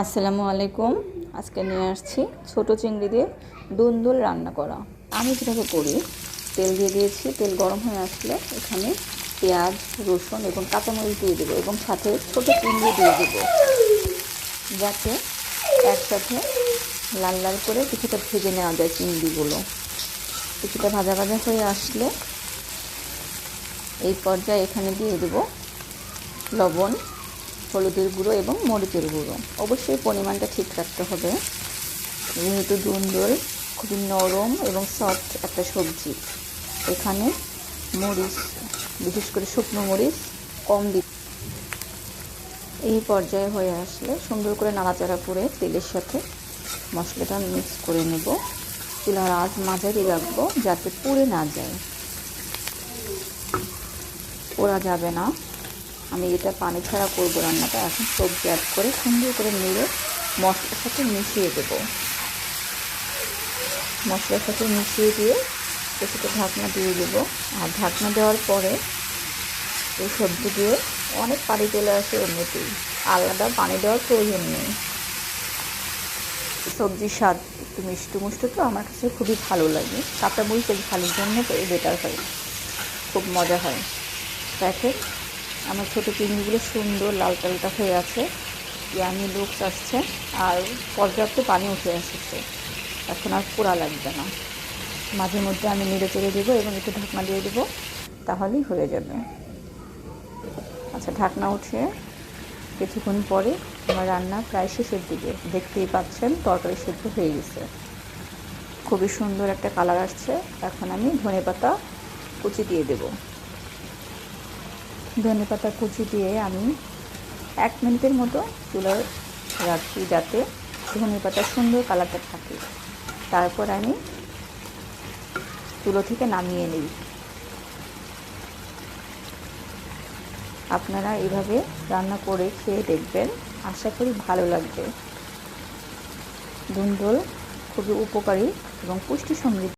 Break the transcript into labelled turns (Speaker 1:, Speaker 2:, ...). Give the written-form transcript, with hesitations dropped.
Speaker 1: আসসালামু আলাইকুম। আজকে নিয়ে আসছি ছোট চিংড়ি দিয়ে দুন্দুল রান্না করা। আমি যেভাবে করি, তেল দিয়ে দিয়েছি, তেল গরম হয়ে আসলে এখানে পেঁয়াজ, রসুন এবং কাঁচামরিচ দিয়ে দেবো এবং সাথে ছোট চিংড়ি দিয়ে দেবো, যাতে একসাথে লাল লাল করে কিছুটা ভেজে নেওয়া যায়। চিংড়িগুলো কিছুটা ভাজা ভাজা হয়ে আসলে এই পর্যায়ে এখানে দিয়ে দেবো লবণ, হলুদের গুঁড়ো এবং মরিচের গুঁড়ো। অবশ্যই পরিমাণটা ঠিক রাখতে হবে, যেহেতু দুন্দুল খুবই নরম এবং সফট একটা সবজি। এখানে মরিচ, বিশেষ করে শুকনো মরিচ কম দিই। এই পর্যায়ে হয়ে আসলে সুন্দর করে নাড়াচাড়া করে তেলের সাথে মশলাটা মিক্স করে নেব। চুলার আঁচ মাঝারি রাখবো, যাতে পুড়ে না যায়, পোড়া যাবে না। আমি এটা পানি ছাড়া করবো রান্নাটা। এখন সবজি অ্যাড করে সুন্দর করে নেড়ে মশলার সাথে মিশিয়ে দেব। মশলার সাথে মিশিয়ে দিয়ে কিছুটা ঢাকনা দিয়ে দেবো। আর ঢাকনা দেওয়ার পরে এই সবজি দিয়ে অনেক পানি চলে আসে এমনিতেই, আলাদা পানি দেওয়ার প্রয়োজন নেই। সবজির স্বাদ একটু মিষ্টি মুষ্টি, তো আমার কাছে খুবই ভালো লাগে। কাঁচা মরিচের ঝালের জন্য তো বেটার হয়, খুব মজা হয়। দেখে আমার ছোটো চিংড়িগুলো সুন্দর লাল টালটা হয়ে আছে, ইয়ামি লুকস আসছে, আর পর্যাপ্ত পানি উঠে এসেছে। এখন আর পোড়া লাগবে না। মাঝে মধ্যে আমি নেড়ে চেড়ে দেবো এবং একটু ঢাকনা দিয়ে দেবো, তাহলেই হয়ে যাবে। আচ্ছা, ঢাকনা উঠিয়ে কিছুক্ষণ পরে আমার রান্না প্রায় শেষের দিকে। দেখতেই পাচ্ছেন তরকারি সেদ্ধ হয়ে গেছে, খুবই সুন্দর একটা কালার আসছে। এখন আমি ধনেপাতা কুচি দিয়ে দেবো। ধনেপাতা কুচি দিয়ে আমি 1 মিনিটের মতো চুলায় রাখি, যাতে ধনেপাতার সুন্দর কালারটা থাকে। তারপর আমি চুলো থেকে নামিয়ে নিই। আপনারা এভাবে রান্না করে খেয়ে দেখবেন, আশা করি ভালো লাগবে। দুন্দুল খুবই উপকারী এবং পুষ্টি সমৃদ্ধ।